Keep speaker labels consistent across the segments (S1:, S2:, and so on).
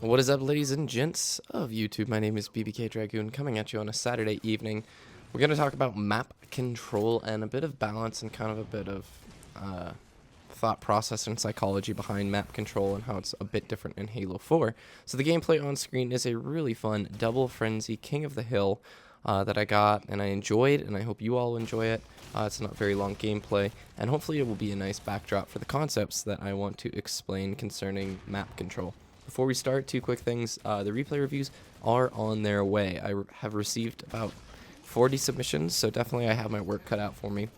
S1: What is up, ladies and gents of YouTube? My name is BBK Dragoon, coming at you on a Saturday evening. We're going to talk about map control and a bit of balance and kind of a bit of thought process and psychology behind map control and how it's a bit different in Halo 4. So the gameplay on screen is a really fun Double Frenzy King of the Hill that I got and I enjoyed, and I hope you all enjoy it. It's not very long gameplay, and hopefully it will be a nice backdrop for the concepts that I want to explain concerning map control. Before we start, two quick things. The replay reviews are on their way. I have received about 40 submissions, so definitely I have my work cut out for me.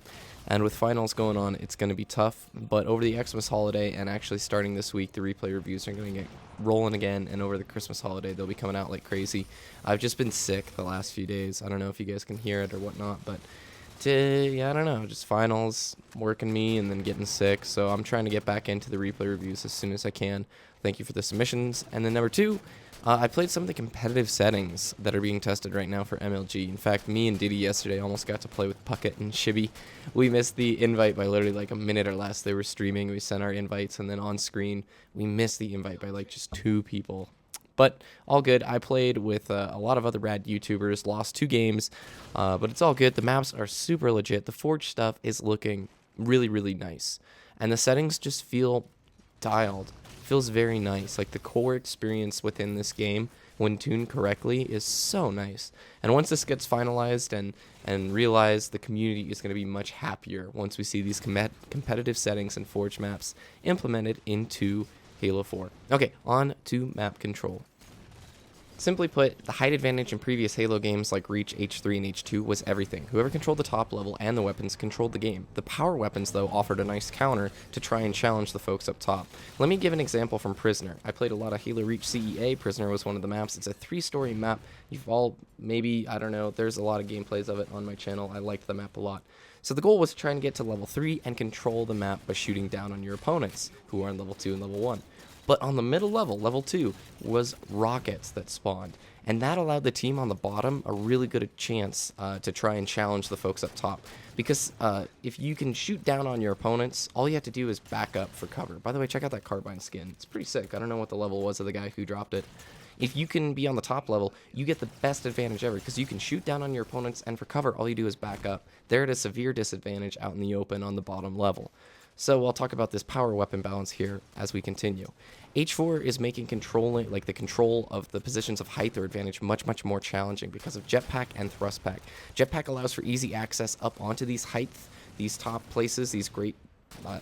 S1: And with finals going on, it's going to be tough. But over the Xmas holiday and actually starting this week, the replay reviews are going to get rolling again. And over the Christmas holiday, they'll be coming out like crazy. I've just been sick the last few days. I don't know if you guys can hear it or whatnot, but yeah, I don't know. Just finals, working me, and then getting sick. So I'm trying to get back into the replay reviews as soon as I can. Thank you for the submissions. And then number two, I played some of the competitive settings that are being tested right now for MLG. In fact, me and Diddy yesterday almost got to play with Puckett and Shibby. We missed the invite by literally like a minute or less. They were streaming. We sent our invites, and then on screen, we missed the invite by like just 2 people. But all good. I played with a lot of other rad YouTubers, lost 2 games, but it's all good. The maps are super legit. The Forge stuff is looking really, really nice. And the settings just feel dialed. Feels very nice. Like the core experience within this game, when tuned correctly, is so nice. And once this gets finalized and realized, the community is going to be much happier once we see these competitive settings and Forge maps implemented into Halo 4. Okay, on to map control. Simply put, the height advantage in previous Halo games like Reach, H3, and H2 was everything. Whoever controlled the top level and the weapons controlled the game. The power weapons, though, offered a nice counter to try and challenge the folks up top. Let me give an example from Prisoner. I played a lot of Halo Reach CEA. Prisoner was one of the maps. It's a 3-story map. You've all, maybe, I don't know, there's a lot of gameplays of it on my channel. I liked the map a lot. So the goal was to try and get to level 3 and control the map by shooting down on your opponents, who are in level 2 and level 1. But on the middle level, level 2, was rockets that spawned. And that allowed the team on the bottom a really good chance to try and challenge the folks up top. Because if you can shoot down on your opponents, all you have to do is back up for cover. By the way, check out that carbine skin. It's pretty sick. I don't know what the level was of the guy who dropped it. If you can be on the top level, you get the best advantage ever, because you can shoot down on your opponents, and for cover, all you do is back up. They're at a severe disadvantage out in the open on the bottom level. So I'll talk about this power weapon balance here as we continue. H4 is making controlling, like the control of the positions of height or advantage, much more challenging because of jetpack and thrust pack. Jetpack allows for easy access up onto these heights, these top places, these great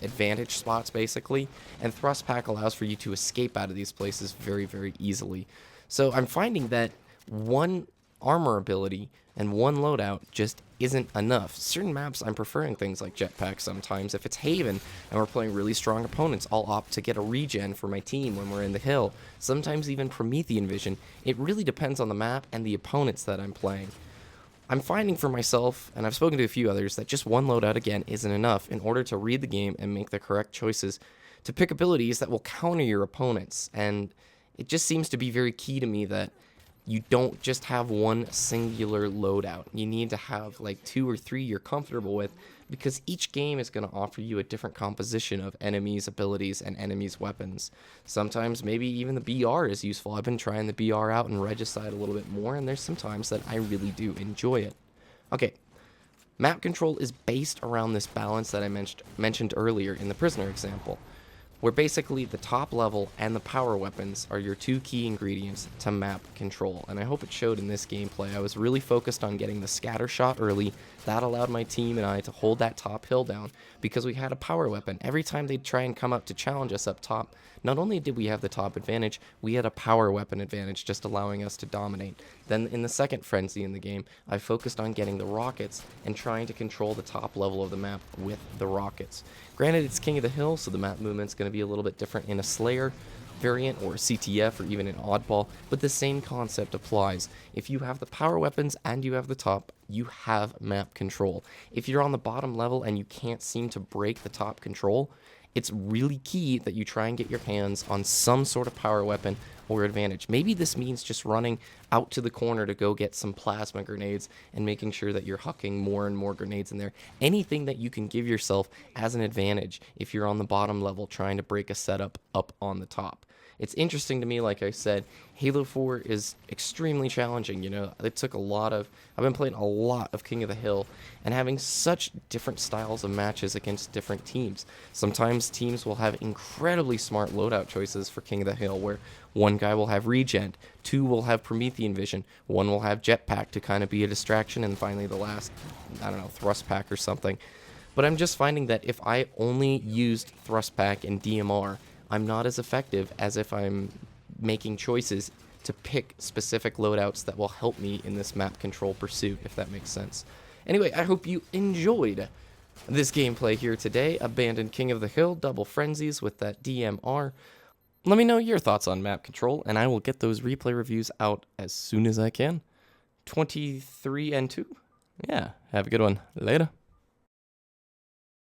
S1: advantage spots basically, and thrust pack allows for you to escape out of these places very easily. So I'm finding that one armor ability and one loadout just isn't enough. Certain maps I'm preferring things like jetpack sometimes. If it's Haven and we're playing really strong opponents, I'll opt to get a regen for my team when we're in the hill. Sometimes even Promethean vision. It really depends on the map and the opponents that I'm playing. I'm finding for myself, and I've spoken to a few others, that just one loadout again isn't enough in order to read the game and make the correct choices to pick abilities that will counter your opponents. And it just seems to be very key to me that you don't just have one singular loadout. You need to have like 2 or 3 you're comfortable with, because each game is going to offer you a different composition of enemies' abilities and enemies' weapons. Sometimes maybe even the BR is useful. I've been trying the BR out and Regicide a little bit more, and there's some times that I really do enjoy it. Okay, map control is based around this balance that I mentioned earlier in the Prisoner example, where basically the top level and the power weapons are your 2 key ingredients to map control. And I hope it showed in this gameplay. I was really focused on getting the scatter shot early. That allowed my team and I to hold that top hill down because we had a power weapon. Every time they'd try and come up to challenge us up top, not only did we have the top advantage, we had a power weapon advantage, just allowing us to dominate. Then in the second frenzy in the game, I focused on getting the rockets and trying to control the top level of the map with the rockets. Granted, it's King of the Hill, so the map movement's going to be a little bit different in a Slayer variant or CTF or even an Oddball, but the same concept applies. If you have the power weapons and you have the top, you have map control. If you're on the bottom level and you can't seem to break the top control, it's really key that you try and get your hands on some sort of power weapon or advantage. Maybe this means just running out to the corner to go get some plasma grenades and making sure that you're hucking more and more grenades in there. Anything that you can give yourself as an advantage if you're on the bottom level trying to break a setup up on the top. It's interesting to me, like I said, Halo 4 is extremely challenging. It took I've been playing a lot of King of the Hill and having such different styles of matches against different teams. Sometimes teams will have incredibly smart loadout choices for King of the Hill, where one guy will have regen, two will have Promethean vision, one will have jetpack to kind of be a distraction, and finally the last, I don't know, thrust pack or something. But I'm just finding that if I only used thrust pack and DMR, I'm not as effective as if I'm making choices to pick specific loadouts that will help me in this map control pursuit, if that makes sense. Anyway, I hope you enjoyed this gameplay here today. Abandoned King of the Hill, double frenzies with that DMR. Let me know your thoughts on map control, and I will get those replay reviews out as soon as I can. 23 and 2. Yeah, have a good one. Later.